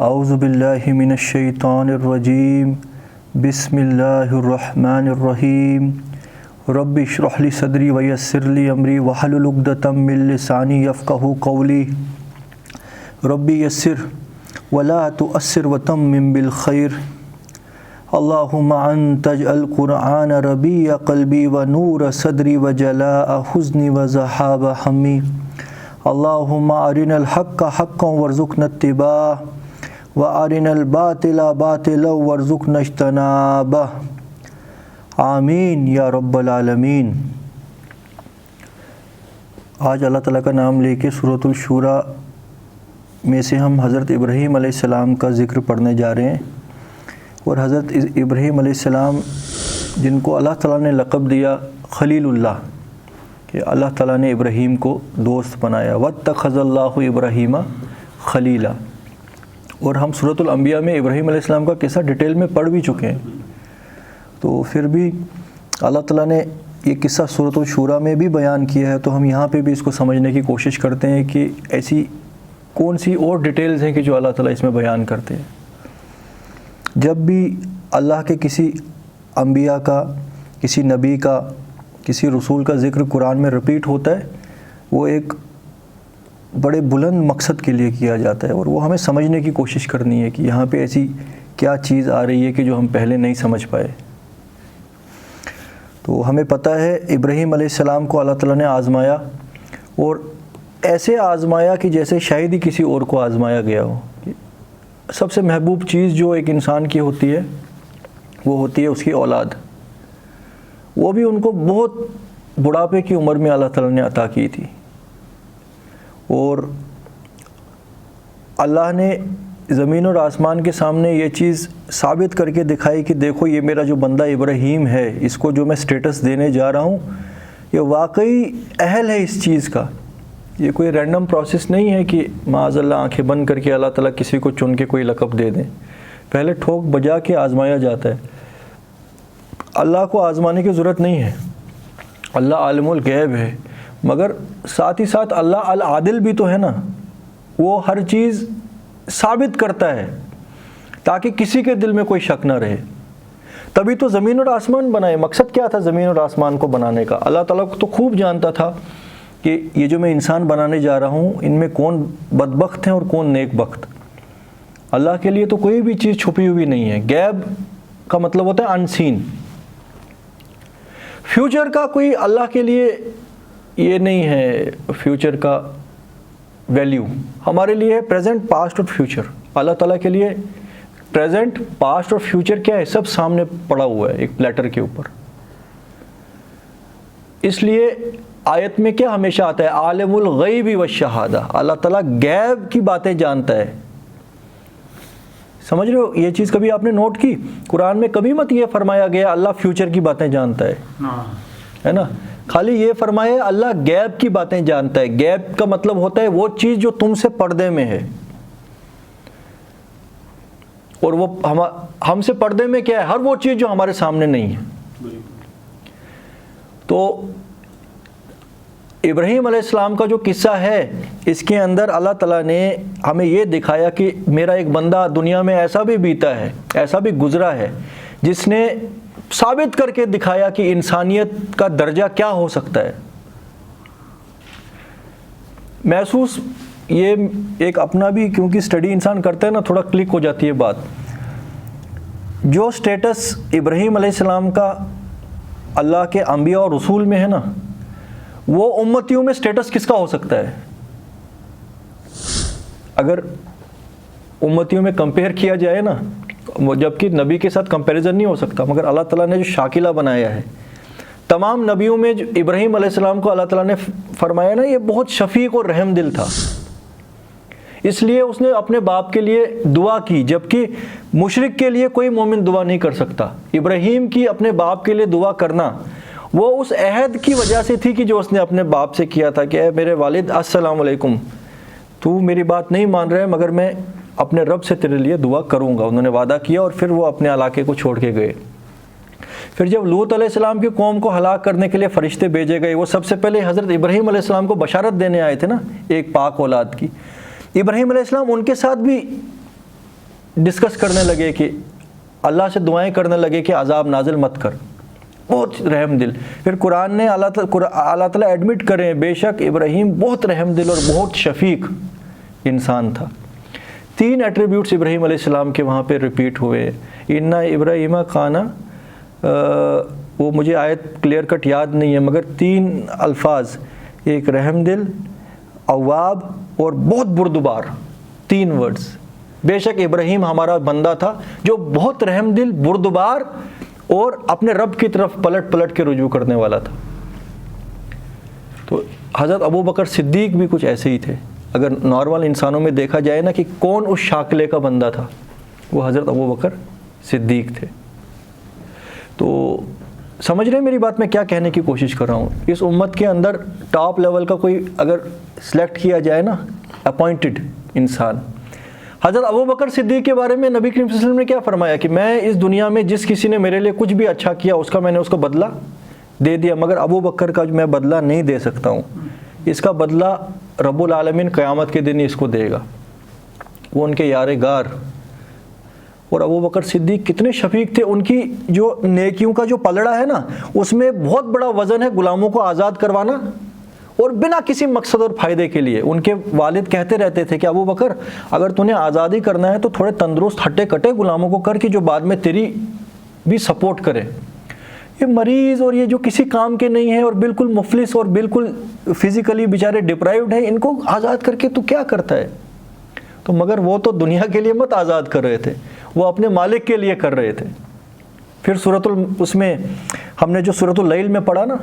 اعوذ باللہ من الشیطان الرجیم بسم اللہ الرحمن الرحیم رب اشرح لی صدری ویسر لی امری واحلل عقدۃ من لسانی یفقہوا قولی رب یسر ولا تؤثر وتمم بالخیر اللہم انت اجعل قرآن ربیع قلبی ونور صدری وجلاء حزنی وذہاب ہمی اللہم ارنا الحق حقا وارزقنا اتباعہ وارنا الباطل باطلا وارزقنا اجتنابہ آمین یا رب العالمین۔ آج اللہ تعالیٰ کا نام لے کے سورۃ الشورى میں سے ہم حضرت ابراہیم علیہ السلام کا ذکر پڑھنے جا رہے ہیں، اور حضرت ابراہیم علیہ السلام جن کو اللہ تعالیٰ نے لقب دیا خلیل اللہ، کہ اللہ تعالیٰ نے ابراہیم کو دوست بنایا، واتخذ اللہ ابراہیم خلیلا۔ اور ہم سورۃ الانبیاء میں ابراہیم علیہ السلام کا قصہ ڈیٹیل میں پڑھ بھی چکے ہیں، تو پھر بھی اللہ تعالیٰ نے یہ قصہ سورۃ الشورى میں بھی بیان کیا ہے، تو ہم یہاں پہ بھی اس کو سمجھنے کی کوشش کرتے ہیں کہ ایسی کون سی اور ڈیٹیلز ہیں کہ جو اللہ تعالیٰ اس میں بیان کرتے ہیں۔ جب بھی اللہ کے کسی انبیاء کا، کسی نبی کا، کسی رسول کا ذکر قرآن میں رپیٹ ہوتا ہے، وہ ایک بڑے بلند مقصد کے لیے کیا جاتا ہے، اور وہ ہمیں سمجھنے کی کوشش کرنی ہے کہ یہاں پہ ایسی کیا چیز آ رہی ہے کہ جو ہم پہلے نہیں سمجھ پائے۔ تو ہمیں پتہ ہے ابراہیم علیہ السلام کو اللہ تعالیٰ نے آزمایا، اور ایسے آزمایا کہ جیسے شاید ہی کسی اور کو آزمایا گیا ہو۔ سب سے محبوب چیز جو ایک انسان کی ہوتی ہے وہ ہوتی ہے اس کی اولاد، وہ بھی ان کو بہت بڑھاپے کی عمر میں اللہ تعالیٰ نے عطا کی تھی، اور اللہ نے زمین اور آسمان کے سامنے یہ چیز ثابت کر کے دکھائی کہ دیکھو یہ میرا جو بندہ ابراہیم ہے، اس کو جو میں سٹیٹس دینے جا رہا ہوں یہ واقعی اہل ہے اس چیز کا۔ یہ کوئی رینڈم پروسیس نہیں ہے کہ معاذ اللہ آنکھیں بند کر کے اللہ تعالیٰ کسی کو چن کے کوئی لقب دے دیں، پہلے ٹھوک بجا کے آزمایا جاتا ہے۔ اللہ کو آزمانے کی ضرورت نہیں ہے، اللہ عالم الغیب ہے، مگر ساتھ ہی ساتھ اللہ العادل بھی تو ہے نا، وہ ہر چیز ثابت کرتا ہے تاکہ کسی کے دل میں کوئی شک نہ رہے۔ تبھی تو زمین اور آسمان بنائے۔ مقصد کیا تھا زمین اور آسمان کو بنانے کا؟ اللہ تعالیٰ کو تو خوب جانتا تھا کہ یہ جو میں انسان بنانے جا رہا ہوں ان میں کون بدبخت ہیں اور کون نیک بخت۔ اللہ کے لیے تو کوئی بھی چیز چھپی ہوئی نہیں ہے۔ غیب کا مطلب ہوتا ہے انسین۔ فیوچر کا کوئی اللہ کے لیے یہ نہیں ہے، فیوچر کا ویلیو ہمارے لیے پریزنٹ، پاسٹ اور فیوچر۔ اللہ تعالیٰ کے لیے پریزنٹ، پاسٹ اور فیوچر کیا ہے؟ سب سامنے پڑا ہوا ہے ایک پلیٹر کے اوپر۔ اس لیے آیت میں کیا ہمیشہ آتا ہے؟ عالم الغیب والشہادہ، اللہ تعالیٰ غیب کی باتیں جانتا ہے۔ سمجھ رہے ہو؟ یہ چیز کبھی آپ نے نوٹ کی؟ قرآن میں کبھی مت یہ فرمایا گیا اللہ فیوچر کی باتیں جانتا ہے نا، خالی یہ فرمایا اللہ غیب کی باتیں جانتا ہے۔ غیب کا مطلب ہوتا ہے وہ چیز جو تم سے پردے میں ہے، اور وہ ہم سے پردے میں کیا ہے؟ ہر وہ چیز جو ہمارے سامنے نہیں ہے۔ تو ابراہیم علیہ السلام کا جو قصہ ہے اس کے اندر اللہ تعالیٰ نے ہمیں یہ دکھایا کہ میرا ایک بندہ دنیا میں ایسا بھی بیتا ہے، ایسا بھی گزرا ہے، جس نے ثابت کر کے دکھایا کہ انسانیت کا درجہ کیا ہو سکتا ہے۔ محسوس یہ ایک اپنا بھی کیونکہ سٹڈی انسان کرتا ہے نا، تھوڑا کلک ہو جاتی ہے بات۔ جو سٹیٹس ابراہیم علیہ السلام کا اللہ کے انبیاء اور رسول میں ہے نا، وہ امتیوں میں سٹیٹس کس کا ہو سکتا ہے؟ اگر امتیوں میں کمپیئر کیا جائے نا، جبکہ نبی کے ساتھ کمپیریزن نہیں ہو سکتا، مگر اللہ تعالیٰ نے جو شاکلہ بنایا ہے تمام نبیوں میں، جو ابراہیم علیہ السلام کو اللہ تعالیٰ نے فرمایا نا یہ بہت شفیق اور رحم دل تھا، اس لیے اس نے اپنے باپ کے لیے دعا کی، جبکہ مشرک کے لیے کوئی مومن دعا نہیں کر سکتا۔ ابراہیم کی اپنے باپ کے لیے دعا کرنا وہ اس عہد کی وجہ سے تھی کہ جو اس نے اپنے باپ سے کیا تھا کہ اے میرے والد السلام علیکم، تو میری بات نہیں مان رہا ہے مگر میں اپنے رب سے تیرے لیے دعا کروں گا۔ انہوں نے وعدہ کیا اور پھر وہ اپنے علاقے کو چھوڑ کے گئے۔ پھر جب لوط علیہ السلام کی قوم کو ہلاک کرنے کے لیے فرشتے بھیجے گئے، وہ سب سے پہلے حضرت ابراہیم علیہ السلام کو بشارت دینے آئے تھے نا، ایک پاک اولاد کی۔ ابراہیم علیہ السلام ان کے ساتھ بھی ڈسکس کرنے لگے کہ اللہ سے دعائیں کرنے لگے کہ عذاب نازل مت کر، بہت رحم دل۔ پھر قرآن نے اللہ تعالیٰ ایڈمٹ کریں بے شک ابراہیم بہت رحم دل اور بہت شفیق انسان تھا۔ 3 ایٹریبیوٹس ابراہیم علیہ السلام کے وہاں پہ ریپیٹ ہوئے۔ اِنَّ ابراہیم کان، وہ مجھے آیت کلیئر کٹ یاد نہیں ہے، مگر 3 الفاظ، ایک رحم دل، اواب اور بہت بردبار، 3 ورڈز۔ بے شک ابراہیم ہمارا بندہ تھا جو بہت رحم دل، بردبار اور اپنے رب کی طرف پلٹ پلٹ کے رجوع کرنے والا تھا۔ تو حضرت ابو بکر صدیق بھی کچھ ایسے ہی تھے۔ اگر نارمل انسانوں میں دیکھا جائے نا کہ کون اس شاکلے کا بندہ تھا، وہ حضرت ابو بکر صدیق تھے۔ تو سمجھ رہے ہیں میری بات، میں کیا کہنے کی کوشش کر رہا ہوں؟ اس امت کے اندر ٹاپ لیول کا کوئی اگر سلیکٹ کیا جائے نا اپوائنٹڈ انسان، حضرت ابو بکر صدیق کے بارے میں نبی کریم صلی اللہ علیہ وسلم نے کیا فرمایا کہ میں اس دنیا میں جس کسی نے میرے لیے کچھ بھی اچھا کیا اس کا میں نے اس کو بدلہ دے دیا، مگر ابو بکر کا میں بدلہ نہیں دے سکتا ہوں، اس کا بدلہ رب العالمین قیامت کے دن ہی اس کو دے گا۔ وہ ان کے یار غار۔ اور ابو بکر صدیق کتنے شفیق تھے، ان کی جو نیکیوں کا جو پلڑا ہے نا اس میں بہت بڑا وزن ہے غلاموں کو آزاد کروانا، اور بنا کسی مقصد اور فائدے کے لیے۔ ان کے والد کہتے رہتے تھے کہ ابو بکر اگر تو نے آزادی کرنا ہے تو تھوڑے تندرست ہٹے کٹے غلاموں کو کر کے جو بعد میں تیری بھی سپورٹ کرے۔ یہ مریض اور یہ جو کسی کام کے نہیں ہیں اور بالکل مفلس اور بالکل فزیکلی بیچارے ڈپرائیوڈ ہیں، ان کو آزاد کر کے تو کیا کرتا ہے؟ تو مگر وہ تو دنیا کے لیے مت آزاد کر رہے تھے، وہ اپنے مالک کے لیے کر رہے تھے۔ پھر اس میں ہم نے جو سورۃ اللیل میں پڑھا نا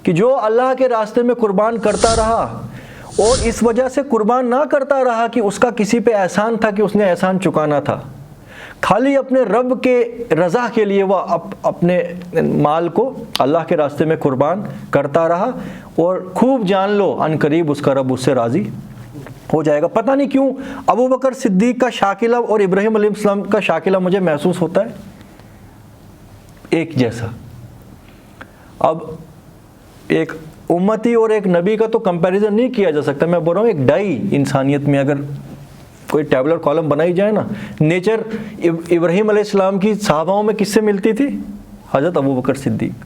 کہ جو اللہ کے راستے میں قربان کرتا رہا اور اس وجہ سے قربان نہ کرتا رہا کہ اس کا کسی پہ احسان تھا کہ اس نے احسان چکانا تھا، خالی اپنے رب کے رضا کے لیے وہ اپنے مال کو اللہ کے راستے میں قربان کرتا رہا، اور خوب جان لو ان قریب اس کا رب اس سے راضی ہو جائے گا۔ پتہ نہیں کیوں ابو بکر صدیق کا شاکلہ اور ابراہیم علیہ السلام کا شاکلہ مجھے محسوس ہوتا ہے ایک جیسا۔ اب ایک امتی اور ایک نبی کا تو کمپیریزن نہیں کیا جا سکتا، میں بول رہا ہوں ایک ڈائی انسانیت میں اگر کوئی ٹیبلر کالم بنائی جائے نا، نیچر ابراہیم علیہ السلام کی صحاباؤں میں کس سے ملتی تھی؟ حضرت ابو بکر صدیق،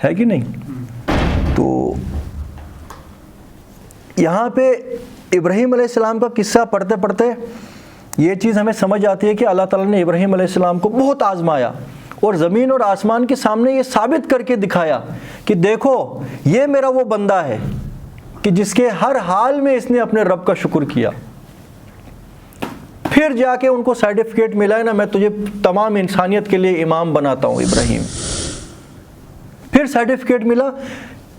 ہے کہ نہیں؟ تو یہاں پہ ابراہیم علیہ السلام کا قصہ پڑھتے پڑھتے یہ چیز ہمیں سمجھ آتی ہے کہ اللہ تعالیٰ نے ابراہیم علیہ السلام کو بہت آزمایا اور زمین اور آسمان کے سامنے یہ ثابت کر کے دکھایا کہ دیکھو یہ میرا وہ بندہ ہے کہ جس کے ہر حال میں اس نے اپنے رب کا شکر کیا۔ پھر جا کے ان کو سرٹیفکیٹ ملا ہے نا، میں تجھے تمام انسانیت کے لیے امام بناتا ہوں ابراہیم۔ پھر سرٹیفکیٹ ملا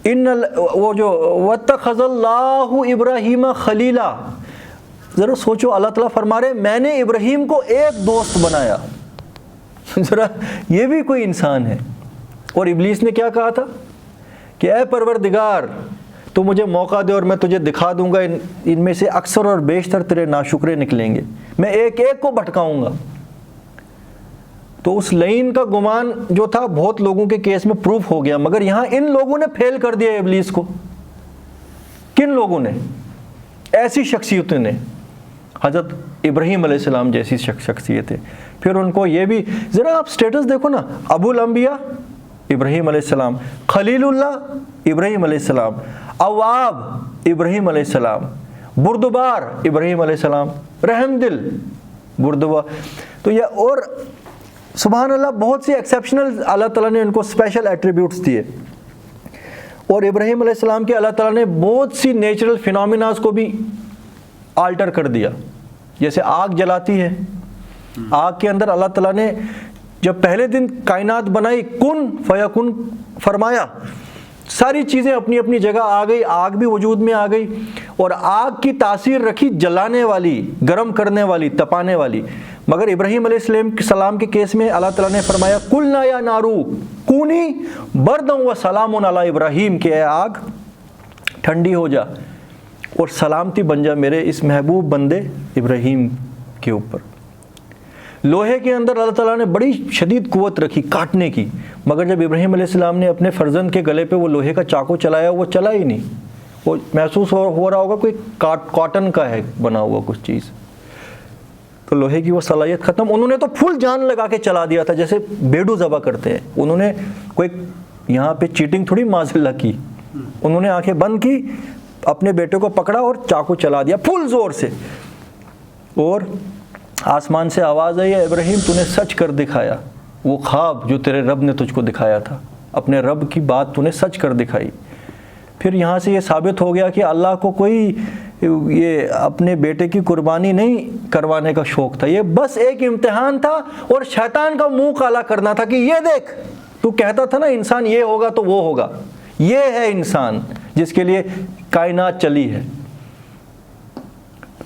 وہ جو وَاتَّخَذَ اللَّهُ إِبْرَاهِيمَ خَلِيلًا۔ ذرا سوچو، اللہ تعالیٰ فرما رہے میں نے ابراہیم کو ایک دوست بنایا۔ ذرا یہ بھی کوئی انسان ہے۔ اور ابلیس نے کیا کہا تھا کہ اے پروردگار تو مجھے موقع دے اور میں تجھے دکھا دوں گا ان میں سے اکثر اور بیشتر تیرے ناشکرے نکلیں گے، میں ایک ایک کو بھٹکاؤں گا۔ تو اس لعین کا گمان جو تھا بہت لوگوں کے کیس میں پروف ہو گیا، مگر یہاں ان لوگوں نے فیل کر دیا ابلیس کو۔ کن لوگوں نے؟ ایسی شخصیتوں نے، حضرت ابراہیم علیہ السلام جیسی شخصیت ہے۔ پھر ان کو یہ بھی ذرا آپ سٹیٹس دیکھو نا، ابو الانبیاء ابراہیم علیہ السلام، خلیل اللہ ابراہیم علیہ السلام، اواب ابراہیم علیہ السلام، بردبار ابراہیم علیہ السلام، رحم دل بردبار۔ تو یہ اور سبحان اللہ بہت سی ایکسیپشنل اللہ تعالیٰ نے ان کو اسپیشل ایٹریبیوٹس دیے۔ اور ابراہیم علیہ السلام کے اللہ تعالیٰ نے بہت سی نیچرل فینومیناز کو بھی آلٹر کر دیا، جیسے آگ جلاتی ہے، آگ کے اندر اللہ تعالیٰ نے جب پہلے دن کائنات بنائی کن فیکن فرمایا، ساری چیزیں اپنی اپنی جگہ آ گئی، آگ بھی وجود میں آ گئی، اور آگ کی تاثیر رکھی جلانے والی، گرم کرنے والی، تپانے والی۔ مگر ابراہیم علیہ السلام کے کیس میں اللہ تعالیٰ نے فرمایا قلنا یا نارو کونی بردا و سلام علی ابراہیم، کہ اے آگ ٹھنڈی ہو جا اور سلامتی بن جا میرے اس محبوب بندے ابراہیم کے اوپر۔ لوہے کے اندر اللہ تعالیٰ نے بڑی شدید قوت رکھی کاٹنے کی، مگر جب ابراہیم علیہ السلام نے اپنے فرزند کے گلے پہ وہ لوہے کا چاقو چلایا وہ چلا ہی نہیں، وہ محسوس ہو رہا ہوگا کوئی کاٹن کا ہے بنا ہوا کچھ چیز۔ تو لوہے کی وہ صلاحیت ختم. انہوں نے تو فل جان لگا کے چلا دیا تھا جیسے بیڈو ذبح کرتے ہیں. انہوں نے کوئی یہاں پہ چیٹنگ تھوڑی معاذ اللہ کی. انہوں نے آنکھیں بند کی, اپنے بیٹے کو پکڑا اور چاقو چلا دیا فل زور سے. اور آسمان سے آواز آئی, ابراہیم تو نے سچ کر دکھایا, وہ خواب جو تیرے رب نے تجھ کو دکھایا تھا, اپنے رب کی بات تو نے سچ کر دکھائی. پھر یہاں سے یہ ثابت ہو گیا کہ اللہ کو کوئی یہ اپنے بیٹے کی قربانی نہیں کروانے کا شوق تھا, یہ بس ایک امتحان تھا اور شیطان کا منہ کالا کرنا تھا کہ یہ دیکھ, تو کہتا تھا نا انسان یہ ہوگا تو وہ ہوگا, یہ ہے انسان جس کے لیے کائنات چلی ہے.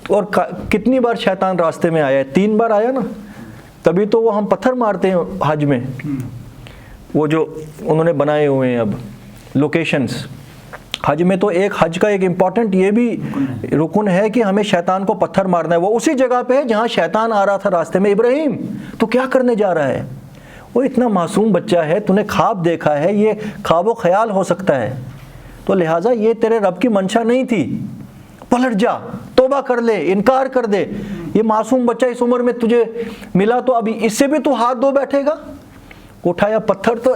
اور کتنی بار شیطان راستے میں آیا ہے؟ 3 بار آیا نا. تبھی تو وہ ہم پتھر مارتے ہیں حج میں, وہ جو انہوں نے بنائے ہوئے ہیں اب لوکیشنز حج میں. تو ایک حج کا ایک امپورٹنٹ یہ بھی رکن ہے کہ ہمیں شیطان کو پتھر مارنا ہے. وہ اسی جگہ پہ ہے جہاں شیطان آ رہا تھا راستے میں, ابراہیم تو کیا کرنے جا رہا ہے؟ وہ اتنا معصوم بچہ ہے, تو نے خواب دیکھا ہے, یہ خواب و خیال ہو سکتا ہے, تو لہٰذا یہ تیرے رب کی منشا نہیں تھی. پلٹ جا, توبہ کر لے, انکار کر دے. یہ معصوم بچہ اس عمر میں تجھے ملا تو ابھی اس سے بھی تو ہاتھ دھو بیٹھے گا. اٹھایا پتھر تو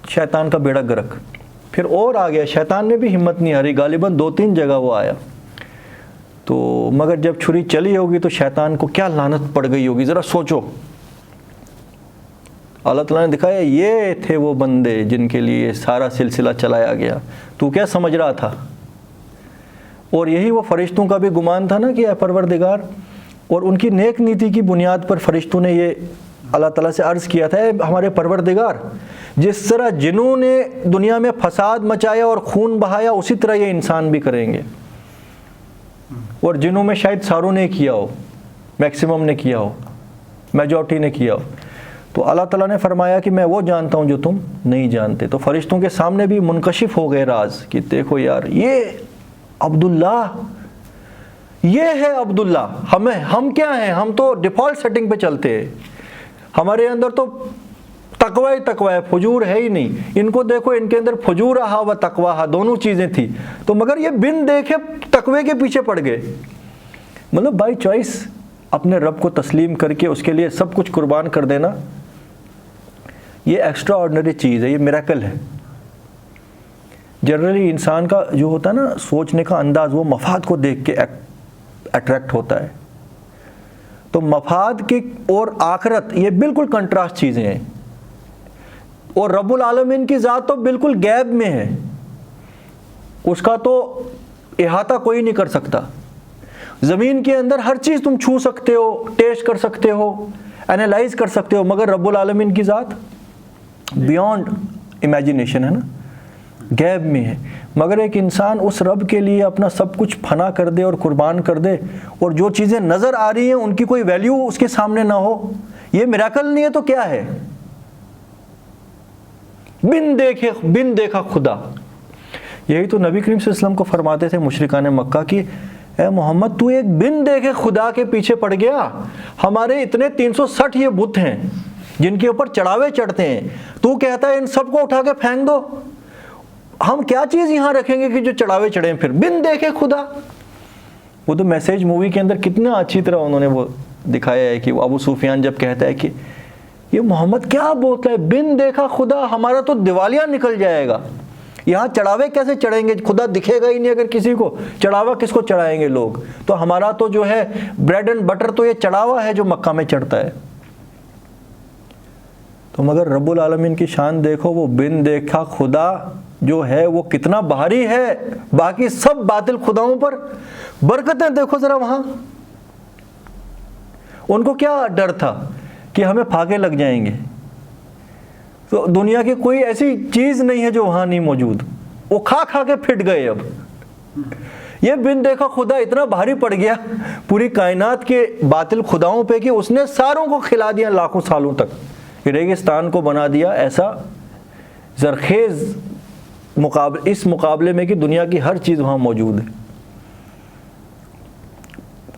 شیطان کا بیڑا گرک. پھر اور آ گیا, شیطان نے بھی ہمت نہیں ہاری, غالباً 2-3 جگہ وہ آیا. تو مگر جب چھری چلی ہوگی تو شیطان کو کیا لعنت پڑ گئی ہوگی, ذرا سوچو. اللہ تعالیٰ نے دکھایا یہ تھے وہ بندے جن کے لیے سارا سلسلہ چلایا گیا, تو کیا سمجھ رہا تھا؟ اور یہی وہ فرشتوں کا بھی گمان تھا نا کہ اے پروردگار, اور ان کی نیک نیتی کی بنیاد پر فرشتوں نے یہ اللہ تعالیٰ سے عرض کیا تھا, اے ہمارے پروردگار, جس طرح جنوں نے دنیا میں فساد مچایا اور خون بہایا اسی طرح یہ انسان بھی کریں گے. اور جنوں میں شاید ساروں نے کیا ہو, میکسیمم نے کیا ہو, میجورٹی نے کیا ہو. تو اللہ تعالیٰ نے فرمایا کہ میں وہ جانتا ہوں جو تم نہیں جانتے. تو فرشتوں کے سامنے بھی منکشف ہو گئے راز کہ دیکھو یار, یہ عبداللہ, یہ ہے عبداللہ. ہم کیا ہیں؟ ہم تو ڈیفالٹ سیٹنگ پہ چلتے ہیں, ہمارے اندر تو تقوی ہی تقوی ہے, فجور ہے ہی نہیں. ان کو دیکھو, ان کے اندر فجور رہا و تقوی رہا, دونوں چیزیں تھی. تو مگر یہ بن دیکھے تقوی کے پیچھے پڑ گئے. مطلب بائی چوائس اپنے رب کو تسلیم کر کے اس کے لیے سب کچھ قربان کر دینا, یہ ایکسٹرا آرڈنری چیز ہے, یہ میریکل ہے. جنرلی انسان کا جو ہوتا ہے نا سوچنے کا انداز, وہ مفاد کو دیکھ کے اٹریکٹ ہوتا ہے. تو مفاد کی اور آخرت یہ بالکل کنٹراسٹ چیزیں ہیں. اور رب العالمین کی ذات تو بالکل غیب میں ہے, اس کا تو احاطہ کوئی نہیں کر سکتا. زمین کے اندر ہر چیز تم چھو سکتے ہو, ٹیسٹ کر سکتے ہو, انالائز کر سکتے ہو, مگر رب العالمین کی ذات بیونڈ امیجنیشن ہے نا, غیب میں ہے. مگر ایک انسان اس رب کے لیے اپنا سب کچھ فنا کر دے اور قربان کر دے, اور جو چیزیں نظر آ رہی ہیں ان کی کوئی ویلیو اس کے سامنے نہ ہو, یہ میراکل نہیں ہے تو کیا ہے؟ بن دیکھا خدا. یہی تو نبی کریم صلی اللہ علیہ وسلم کو فرماتے تھے مشرکان مکہ کی, اے محمد تو ایک بن دیکھے خدا کے پیچھے پڑ گیا, ہمارے اتنے 360 یہ بت ہیں جن کے اوپر چڑھاوے چڑھتے ہیں, تو کہتا ہے ان سب کو اٹھا کے پھینک دو, ہم کیا چیز یہاں رکھیں گے کہ جو چڑھاوے چڑھیں؟ پھر بن دیکھے خدا. وہ تو میسیج مووی کے اندر کتنا اچھی طرح انہوں نے وہ دکھایا ہے کہ وہ ابو سفیان جب کہتا ہے کہ یہ محمد کیا بولتا ہے, بن دیکھا خدا, ہمارا تو دیوالیہ نکل جائے گا, یہاں چڑھاوے کیسے چڑھیں گے؟ خدا دکھے گا ہی نہیں. اگر کسی کو چڑھاوا کس کو چڑھائیں گے لوگ؟ تو ہمارا تو جو ہے بریڈ اینڈ بٹر تو یہ چڑھاوا ہے جو مکہ میں چڑھتا ہے. تو مگر رب العالمین کی شان دیکھو, وہ بن دیکھا خدا جو ہے وہ کتنا بھاری ہے باقی سب باطل خداؤں پر. برکتیں دیکھو ذرا وہاں, ان کو کیا ڈر تھا کہ ہمیں پھاگے لگ جائیں گے. تو دنیا کی کوئی ایسی چیز نہیں ہے جو وہاں نہیں موجود, وہ کھا کھا کے پھٹ گئے. اب یہ بن دیکھا خدا اتنا بھاری پڑ گیا پوری کائنات کے باطل خداؤں پہ کہ اس نے ساروں کو کھلا دیا لاکھوں سالوں تک, ریگستان کو بنا دیا ایسا زرخیز اس مقابلے میں کہ دنیا کی ہر چیز وہاں موجود ہے.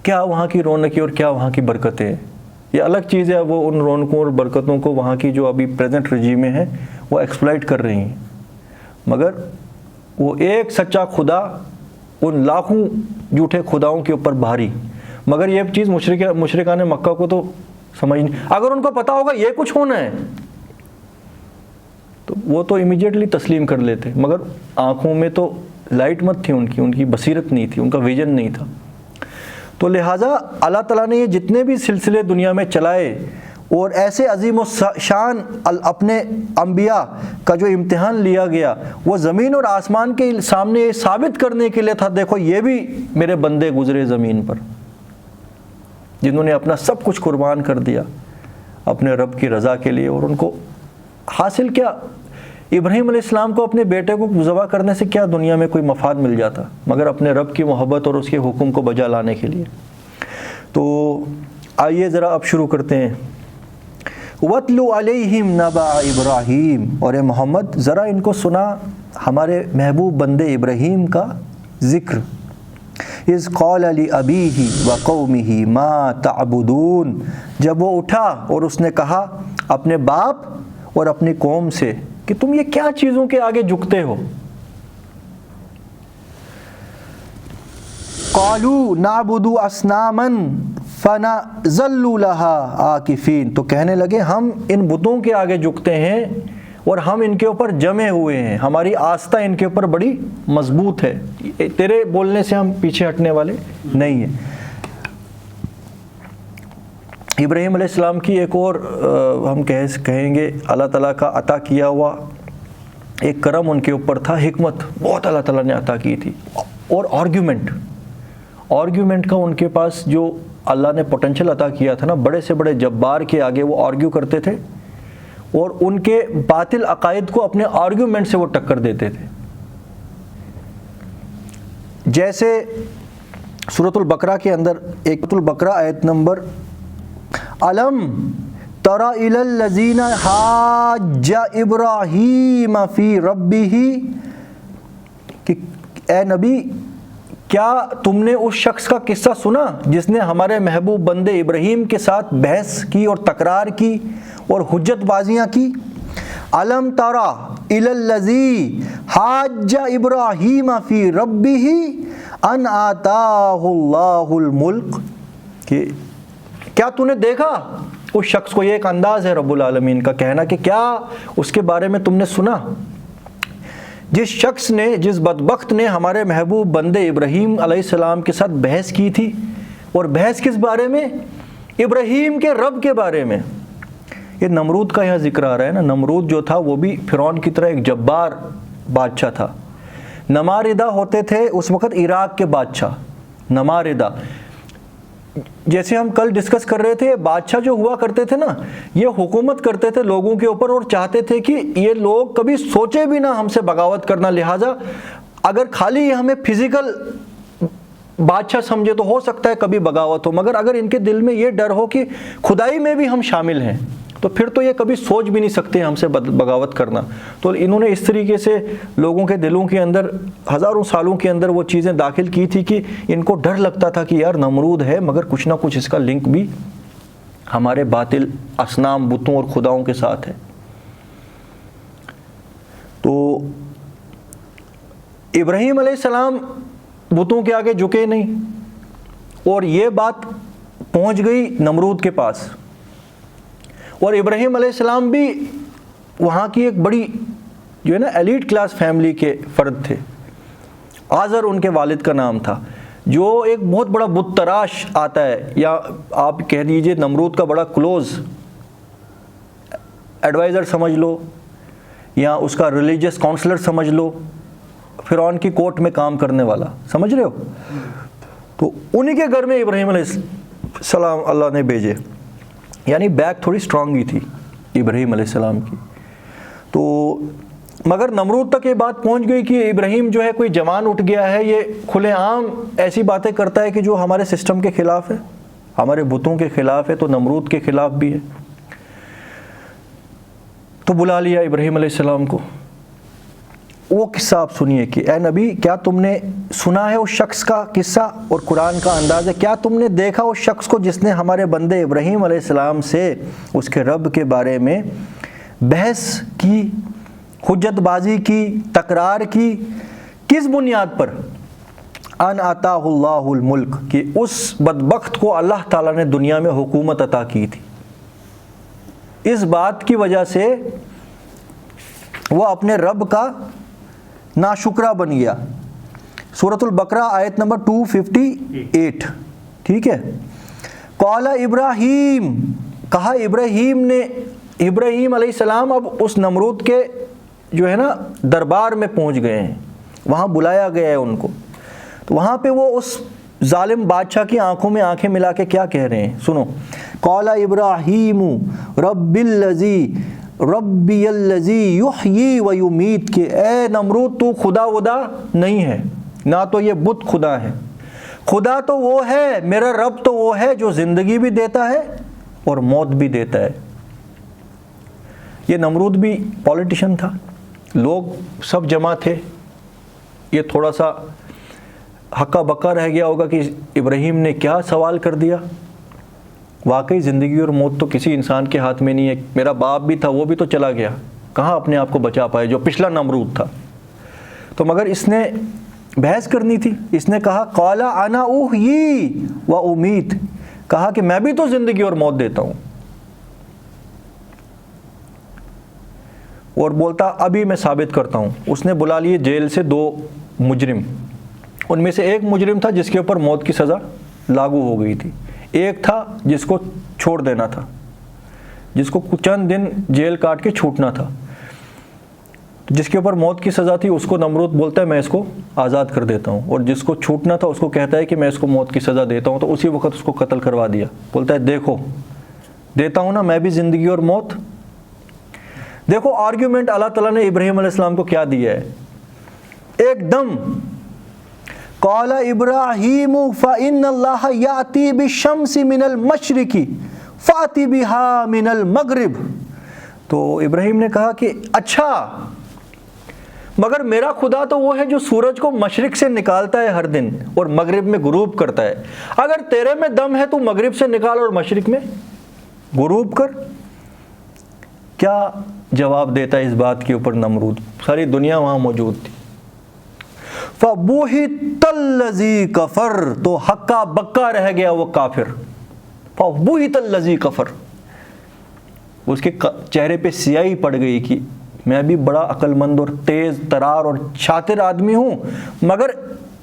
کیا وہاں کی رونقیں اور کیا وہاں کی برکتیں ہیں, یہ الگ چیز ہے. وہ ان رونقوں اور برکتوں کو وہاں کی جو ابھی پریزنٹ رجیم میں ہیں وہ ایکسپلائٹ کر رہی ہیں. مگر وہ ایک سچا خدا ان لاکھوں جھوٹے خداؤں کے اوپر بھاری. مگر یہ چیز مشرکان مکہ کو تو سمجھ نہیں. اگر ان کو پتا ہوگا یہ کچھ ہونا ہے تو وہ تو امیڈیٹلی تسلیم کر لیتے. مگر آنکھوں میں تو لائٹ مت تھی ان کی بصیرت نہیں تھی, ان کا ویژن نہیں تھا. تو لہٰذا اللہ تعالیٰ نے یہ جتنے بھی سلسلے دنیا میں چلائے اور ایسے عظیم و شان اپنے انبیاء کا جو امتحان لیا گیا, وہ زمین اور آسمان کے سامنے یہ ثابت کرنے کے لیے تھا, دیکھو یہ بھی میرے بندے گزرے زمین پر جنہوں نے اپنا سب کچھ قربان کر دیا اپنے رب کی رضا کے لیے. اور ان کو حاصل کیا؟ ابراہیم علیہ السلام کو اپنے بیٹے کو ذبح کرنے سے کیا دنیا میں کوئی مفاد مل جاتا, مگر اپنے رب کی محبت اور اس کے حکم کو بجا لانے کے لیے. تو آئیے ذرا اب شروع کرتے ہیں. وَاتْلُ عَلَيْهِمْ نَبَأَ إِبْرَاهِيمَ, اور اے محمد ذرا ان کو سنا ہمارے محبوب بندے ابراہیم کا ذکر. اِذْ قَالَ لِأَبِيهِ وَقَوْمِهِ مَا تَعْبُدُونَ, جب وہ اٹھا اور اس نے کہا اپنے باپ اور اپنی قوم سے کہ تم یہ کیا چیزوں کے آگے جھکتے ہو. قَالُوا نَعْبُدُ أَصْنَامًا فَنَظَلُّ لَهَا عَاكِفِينَ, تو کہنے لگے ہم ان بتوں کے آگے جھکتے ہیں اور ہم ان کے اوپر جمے ہوئے ہیں, ہماری آستہ ان کے اوپر بڑی مضبوط ہے, تیرے بولنے سے ہم پیچھے ہٹنے والے نہیں ہیں. ابراہیم علیہ السلام کی ایک اور ہم کہیں گے اللہ تعالیٰ کا عطا کیا ہوا ایک کرم ان کے اوپر تھا, حکمت بہت اللہ تعالیٰ نے عطا کی تھی. اور آرگیومنٹ کا ان کے پاس جو اللہ نے پوٹینشل عطا کیا تھا نا, بڑے سے بڑے جبار کے آگے وہ آرگیو کرتے تھے اور ان کے باطل عقائد کو اپنے آرگیومنٹ سے وہ ٹکر دیتے تھے. جیسے سورۃ البقرہ کے اندر سورۃ البقرہ آیت نمبر الم تر الی الذین حاج ابراہیم فی ربہ, کہ اے نبی کیا تم نے اس شخص کا قصہ سنا جس نے ہمارے محبوب بندے ابراہیم کے ساتھ بحث کی اور تکرار کی اور حجت بازیاں کی. الم ترى الی الذی حاج ابراہیم فی ربہ ان آتاہ اللہ الملک, کہ کیا تو نے دیکھا اس شخص کو. یہ ایک انداز ہے رب العالمین کا کہنا کہ کیا اس کے بارے میں تم نے سنا جس شخص نے, جس بدبخت نے ہمارے محبوب بندے ابراہیم علیہ السلام کے ساتھ بحث کی تھی. اور بحث کس بارے میں؟ ابراہیم کے رب کے بارے میں. یہ نمرود کا یہاں ذکر آ رہا ہے نا. نمرود جو تھا وہ بھی فرعون کی طرح ایک جبار بادشاہ تھا. نماردہ ہوتے تھے اس وقت عراق کے بادشاہ, نماردہ. جیسے ہم کل ڈسکس کر رہے تھے, بادشاہ جو ہوا کرتے تھے نا, یہ حکومت کرتے تھے لوگوں کے اوپر اور چاہتے تھے کہ یہ لوگ کبھی سوچے بھی نہ ہم سے بغاوت کرنا. لہٰذا اگر خالی یہ ہمیں فزیکل بادشاہ سمجھے تو ہو سکتا ہے کبھی بغاوت ہو, مگر اگر ان کے دل میں یہ ڈر ہو کہ خدائی میں بھی ہم شامل ہیں تو پھر تو یہ کبھی سوچ بھی نہیں سکتے ہم سے بغاوت کرنا. تو انہوں نے اس طریقے سے لوگوں کے دلوں کے اندر ہزاروں سالوں کے اندر وہ چیزیں داخل کی تھی کہ ان کو ڈر لگتا تھا کہ یار نمرود ہے مگر کچھ نہ کچھ اس کا لنک بھی ہمارے باطل اصنام بتوں اور خداؤں کے ساتھ ہے. تو ابراہیم علیہ السلام بتوں کے آگے جھکے نہیں اور یہ بات پہنچ گئی نمرود کے پاس. اور ابراہیم علیہ السلام بھی وہاں کی ایک بڑی جو ہے نا ایلیٹ کلاس فیملی کے فرد تھے. آزر ان کے والد کا نام تھا, جو ایک بہت بڑا بت تراش آتا ہے, یا آپ کہہ دیجئے نمرود کا بڑا کلوز ایڈوائزر سمجھ لو, یا اس کا ریلیجیس کاؤنسلر سمجھ لو, فرعون کی کورٹ میں کام کرنے والا, سمجھ رہے ہو. تو انہی کے گھر میں ابراہیم علیہ السلام اللہ نے بھیجے, یعنی بیک تھوڑی اسٹرانگ ہی تھی ابراہیم علیہ السلام کی. تو مگر نمرود تک یہ بات پہنچ گئی کہ ابراہیم جو ہے کوئی جوان اٹھ گیا ہے, یہ کھلے عام ایسی باتیں کرتا ہے کہ جو ہمارے سسٹم کے خلاف ہے, ہمارے بتوں کے خلاف ہے, تو نمرود کے خلاف بھی ہے. تو بلا لیا ابراہیم علیہ السلام کو. وہ قصہ آپ سنیے کہ اے نبی کیا تم نے سنا ہے اس شخص کا قصہ, اور قرآن کا انداز ہے, کیا تم نے دیکھا اس شخص کو جس نے ہمارے بندے ابراہیم علیہ السلام سے اس کے رب کے بارے میں بحث کی, حجت بازی کی, تکرار کی. کس بنیاد پر؟ ان عطا اللہ الملک، کہ اس بدبخت کو اللہ تعالیٰ نے دنیا میں حکومت عطا کی تھی، اس بات کی وجہ سے وہ اپنے رب کا ناشکرہ بن گیا۔ سورۃ البقرہ آیت نمبر 258، ٹھیک ہے۔ قال ابراہیم، کہا ابراہیم نے، ابراہیم علیہ السلام اب اس نمرود کے جو ہے نا دربار میں پہنچ گئے ہیں، وہاں بلایا گیا ہے ان کو، تو وہاں پہ وہ اس ظالم بادشاہ کی آنکھوں میں آنکھیں ملا کے کیا کہہ رہے ہیں، سنو۔ قال ابراہیم ربی الذی یحیی و یمیت، کہ اے نمرود تو خدا ودا نہیں ہے، نہ تو یہ بت خدا ہے، خدا تو وہ ہے، میرا رب تو وہ ہے جو زندگی بھی دیتا ہے اور موت بھی دیتا ہے۔ یہ نمرود بھی پولیٹیشن تھا، لوگ سب جمع تھے، یہ تھوڑا سا ہکا بکا رہ گیا ہوگا کہ ابراہیم نے کیا سوال کر دیا۔ واقعی زندگی اور موت تو کسی انسان کے ہاتھ میں نہیں ہے، میرا باپ بھی تھا وہ بھی تو چلا گیا، کہاں اپنے آپ کو بچا پائے جو پچھلا نمرود تھا۔ تو مگر اس نے بحث کرنی تھی، اس نے کہا قال انا احیی و امیت، کہا کہ میں بھی تو زندگی اور موت دیتا ہوں، اور بولتا ابھی میں ثابت کرتا ہوں۔ اس نے بلا لیے جیل سے 2 مجرم، ان میں سے ایک مجرم تھا جس کے اوپر موت کی سزا لاگو ہو گئی تھی، ایک تھا جس کو چھوڑ دینا تھا، جس کو چند دن جیل کاٹ کے چھوٹنا تھا، جس کے اوپر موت کی سزا تھی اس کو نمرود بولتا ہے میں اس کو آزاد کر دیتا ہوں، اور جس کو چھوٹنا تھا اس کو کہتا ہے کہ میں اس کو موت کی سزا دیتا ہوں، تو اسی وقت اس کو قتل کروا دیا، بولتا ہے دیکھو دیتا ہوں نا میں بھی زندگی اور موت۔ دیکھو آرگیومنٹ اللہ تعالیٰ نے ابراہیم علیہ السلام کو کیا دیا ہے، ایک دم قال ابراہیم فإن اللہ یأتی بالشمس من المشرق فأت بها من المغرب، تو ابراہیم نے کہا کہ اچھا مگر میرا خدا تو وہ ہے جو سورج کو مشرق سے نکالتا ہے ہر دن اور مغرب میں غروب کرتا ہے، اگر تیرے میں دم ہے تو مغرب سے نکال اور مشرق میں غروب کر۔ کیا جواب دیتا ہے اس بات کے اوپر نمرود؟ ساری دنیا وہاں موجود تھی۔ فَبُہِتَ الَّذِي كَفَرَ، تو ہکا بکا رہ گیا وہ کافر۔ فَبُہِتَ الَّذِي كَفَرَ، اس کے چہرے پہ سیاہی پڑ گئی کہ میں بھی بڑا عقل مند اور تیز ترار اور شاطر آدمی ہوں، مگر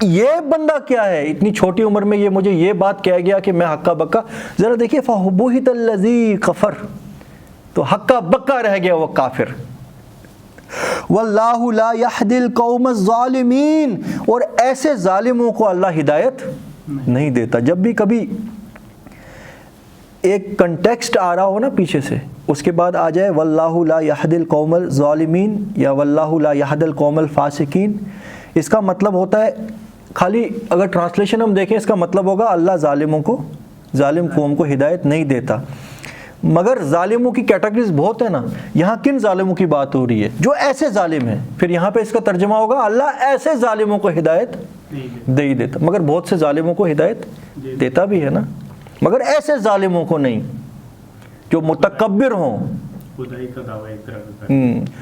یہ بندہ کیا ہے اتنی چھوٹی عمر میں یہ مجھے یہ بات کہہ گیا کہ میں ہکا بکا۔ ذرا دیکھیے فَبُہِتَ الَّذِي كَفَرَ، تو ہکا بکا رہ گیا وہ کافر۔ واللہ لا یہدی القوم الظالمین، اور ایسے ظالموں کو اللہ ہدایت نہیں دیتا۔ جب بھی کبھی ایک کنٹیکسٹ آ رہا ہو نا پیچھے سے، اس کے بعد آ جائے واللہ لا یہدی القوم الظالمین یا واللہ لا یہدی القوم الفاسقین، اس کا مطلب ہوتا ہے، خالی اگر ٹرانسلیشن ہم دیکھیں اس کا مطلب ہوگا اللہ ظالموں کو، ظالم قوم کو ہدایت نہیں دیتا۔ مگر ظالموں کی کیٹیگریز بہت ہیں نا، یہاں کن ظالموں کی بات ہو رہی ہے؟ جو ایسے ظالم ہیں، پھر یہاں پہ اس کا ترجمہ ہوگا اللہ ایسے ظالموں کو ہدایت دے ہی دیتا، مگر بہت سے ظالموں کو ہدایت دیتا بھی ہے نا، مگر ایسے ظالموں کو نہیں جو متکبر ہوں خدائی کا دعویٰ ایک طرح کا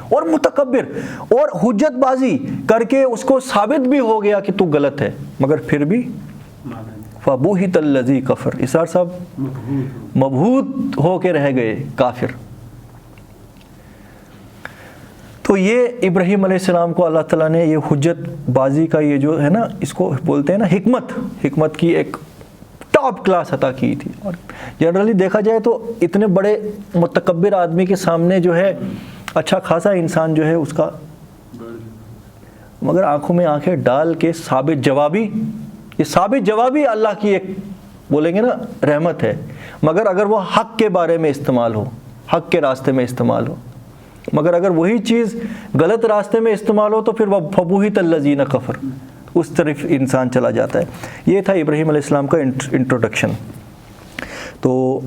اور متکبر اور حجت بازی کر کے اس کو ثابت بھی ہو گیا کہ تو غلط ہے، مگر پھر بھی فَبُہِتَ الَّذِي كَفَرَ، اسرار صاحب مبہوت ہو کے رہ گئے کافر۔ تو یہ ابراہیم علیہ السلام کو اللہ تعالیٰ نے یہ حجت بازی کا یہ جو ہے نا، اس کو بولتے ہیں نا حکمت کی ایک ٹاپ کلاس عطا کی تھی۔ اور جنرلی دیکھا جائے تو اتنے بڑے متکبر آدمی کے سامنے جو ہے اچھا خاصا انسان جو ہے اس کا، مگر آنکھوں میں آنکھیں ڈال کے ثابت جوابی، یہ ثابت جوابی اللہ کی ایک بولیں گے نا رحمت ہے، مگر اگر وہ حق کے بارے میں استعمال ہو، حق کے راستے میں استعمال ہو، مگر اگر وہی چیز غلط راستے میں استعمال ہو تو پھر وہ فَبُہِتَ الَّذِينَ كَفَرُوا، اس طرف انسان چلا جاتا ہے۔ یہ تھا ابراہیم علیہ السلام کا انٹروڈکشن۔ تو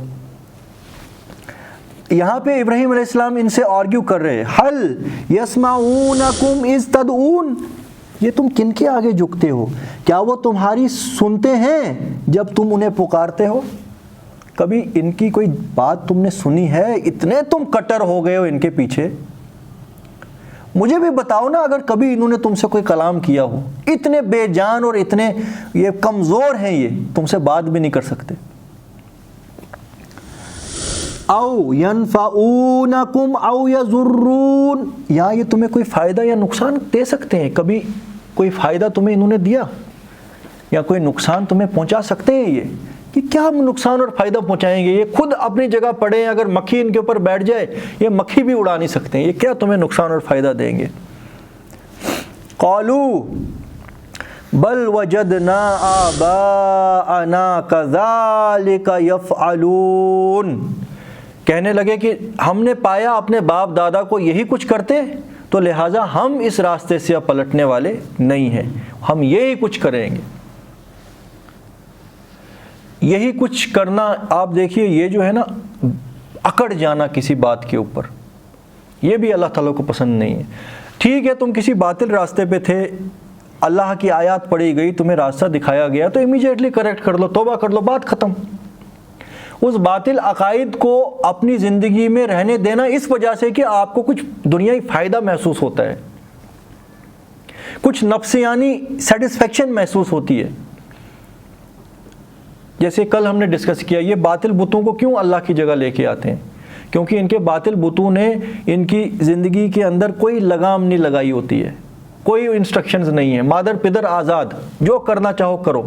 یہاں پہ ابراہیم علیہ السلام ان سے آرگیو کر رہے، حل یسمعونکم اذ تدعون، یہ تم کن کے آگے جھکتے ہو؟ کیا وہ تمہاری سنتے ہیں جب تم انہیں پکارتے ہو؟ کبھی ان کی کوئی بات تم نے سنی ہے؟ اتنے تم کٹر ہو گئے ہو ان کے پیچھے۔ مجھے بھی بتاؤ نا اگر کبھی انہوں نے تم سے کوئی کلام کیا ہو. اتنے بے جان اور اتنے یہ کمزور ہیں، یہ تم سے بات بھی نہیں کر سکتے. او ینفعونکم او یضرون، یا یہ تمہیں کوئی فائدہ یا نقصان دے سکتے ہیں. کبھی کوئی فائدہ تمہیں انہوں نے دیا یا کوئی نقصان تمہیں پہنچا سکتے ہیں. یہ کہ کیا ہم نقصان اور فائدہ پہنچائیں گے؟ یہ خود اپنی جگہ پڑے ہیں، اگر مکھی ان کے اوپر بیٹھ جائے یہ مکھی بھی اڑا نہیں سکتے ہیں. یہ کیا تمہیں نقصان اور فائدہ دیں گے؟ قالوا بل وجدنا آباءنا كذلك يفعلون، کہنے لگے کہ ہم نے پایا اپنے باپ دادا کو یہی کچھ کرتے، تو لہٰذا ہم اس راستے سے اب پلٹنے والے نہیں ہیں، ہم یہی کچھ کریں گے. یہی کچھ کرنا، آپ دیکھیے یہ جو ہے نا اکڑ جانا کسی بات کے اوپر، یہ بھی اللہ تعالیٰ کو پسند نہیں ہے. ٹھیک ہے تم کسی باطل راستے پہ تھے، اللہ کی آیات پڑھی گئی، تمہیں راستہ دکھایا گیا تو امیجیٹلی کریکٹ کر لو، توبہ کر لو، بات ختم. اس باطل عقائد کو اپنی زندگی میں رہنے دینا اس وجہ سے کہ آپ کو کچھ دنیائی فائدہ محسوس ہوتا ہے، کچھ نفسیانی سیٹسفیکشن محسوس ہوتی ہے. جیسے کل ہم نے ڈسکس کیا، یہ باطل بتوں کو کیوں اللہ کی جگہ لے کے آتے ہیں؟ کیونکہ ان کے باطل بتوں نے ان کی زندگی کے اندر کوئی لگام نہیں لگائی ہوتی ہے، کوئی انسٹرکشنز نہیں ہے، مادر پدر آزاد، جو کرنا چاہو کرو.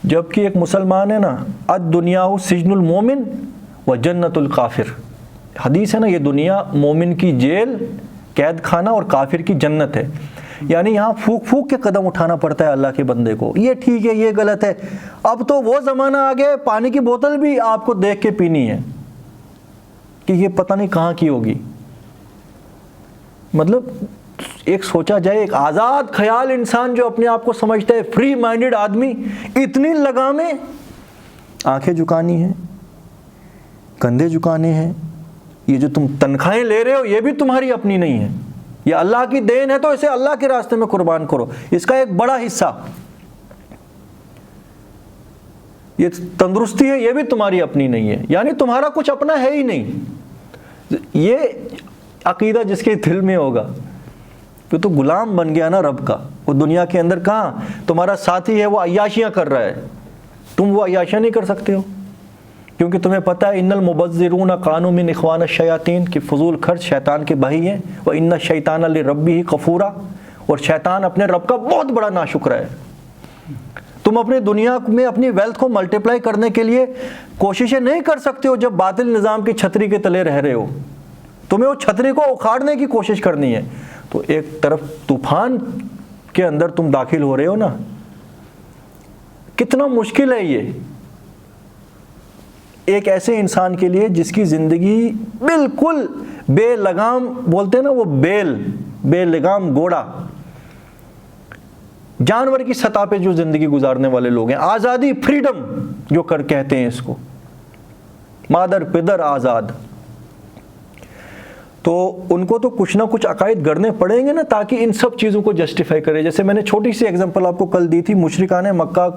جبکہ ایک مسلمان ہے نا، الدنیا سجن المومن و جنت الکافر، حدیث ہے نا، یہ دنیا مومن کی جیل، قید خانہ، اور کافر کی جنت ہے. یعنی یہاں پھونک پھونک کے قدم اٹھانا پڑتا ہے اللہ کے بندے کو، یہ ٹھیک ہے یہ غلط ہے. اب تو وہ زمانہ آ گیا، پانی کی بوتل بھی آپ کو دیکھ کے پینی ہے کہ یہ پتہ نہیں کہاں کی ہوگی. مطلب ایک سوچا جائے، ایک آزاد خیال انسان جو اپنے آپ کو سمجھتا ہے فری مائنڈڈ آدمی، اتنی لگامیں، آنکھیں جھکانی ہیں، کندھے جھکانے ہیں. یہ جو تم تنخواہیں لے رہے ہو یہ بھی تمہاری اپنی نہیں ہے، یہ اللہ کی دین ہے، تو اسے اللہ کے راستے میں قربان کرو. اس کا ایک بڑا حصہ، یہ تندرستی ہے، یہ بھی تمہاری اپنی نہیں ہے، یعنی تمہارا کچھ اپنا ہے ہی نہیں. یہ عقیدہ جس کے دل میں ہوگا کہ تو غلام بن گیا نا رب کا. وہ دنیا کے اندر کہاں تمہارا ساتھی ہے، وہ عیاشیاں کر رہا ہے، تم وہ عیاشیاں نہیں کر سکتے ہو، کیونکہ تمہیں پتہ ہے ان المبذرون کانوا من اخوان الشیاطین، کہ فضول خرچ شیطان کے بھائی ہیں. وان الشیطان لربہ کفورا، اور شیطان اپنے رب کا بہت بڑا ناشکرا ہے. تم اپنے دنیا میں اپنی ویلتھ کو ملٹیپلائی کرنے کے لیے کوششیں نہیں کر سکتے ہو جب باطل نظام کی چھتری کے تلے رہ رہے ہو. تمہیں وہ چھتری کو اکھاڑنے کی کوشش کرنی ہے، تو ایک طرف طوفان کے اندر تم داخل ہو رہے ہو نا. کتنا مشکل ہے یہ ایک ایسے انسان کے لیے جس کی زندگی بالکل بے لگام، بولتے ہیں نا وہ بے لگام گھوڑا، جانور کی سطح پہ جو زندگی گزارنے والے لوگ ہیں. آزادی، فریڈم جو کہتے ہیں اس کو، مادر پدر آزاد. تو ان کو تو کچھ نہ کچھ عقائد گڑنے پڑیں گے نا تاکہ ان سب چیزوں کو جسٹیفائی کرے. جیسے میں نے چھوٹی سی ایگزامپل آپ کو کل دی تھی، مشرکان مکہ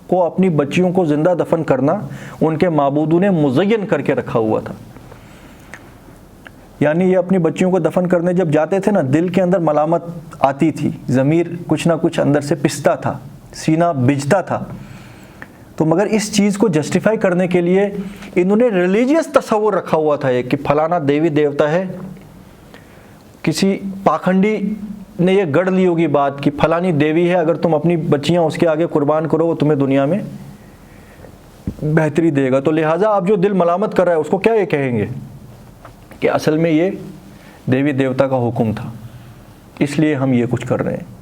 کو اپنی بچیوں کو زندہ دفن کرنا ان کے معبودوں نے مزین کر کے رکھا ہوا تھا. یعنی یہ اپنی بچیوں کو دفن کرنے جب جاتے تھے نا، دل کے اندر ملامت آتی تھی، ضمیر کچھ نہ کچھ اندر سے پستا تھا، سینہ بجھتا تھا. تو مگر اس چیز کو جسٹیفائی کرنے کے لیے انہوں نے ریلیجیس تصور رکھا ہوا تھا کہ فلانا دیوی دیوتا ہے. کسی پاکھنڈی نے یہ گڑھ لی ہوگی بات کہ فلانی دیوی ہے، اگر تم اپنی بچیاں اس کے آگے قربان کرو وہ تمہیں دنیا میں بہتری دے گا. تو لہٰذا اب جو دل ملامت کر رہا ہے اس کو کیا یہ کہیں گے کہ اصل میں یہ دیوی دیوتا کا حکم تھا، اس لیے ہم یہ کچھ کر رہے ہیں.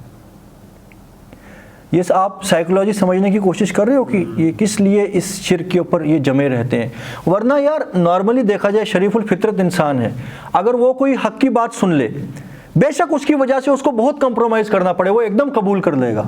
یہ آپ سائیکولوجی سمجھنے کی کوشش کر رہے ہو کہ یہ کس لیے اس شرک کے اوپر یہ جمے رہتے ہیں. ورنہ یار نارملی دیکھا جائے شریف الفطرت انسان ہے، اگر وہ کوئی حق کی بات سن لے، بے شک اس کی وجہ سے اس کو بہت کمپرومائز کرنا پڑے، وہ ایک دم قبول کر لے گا.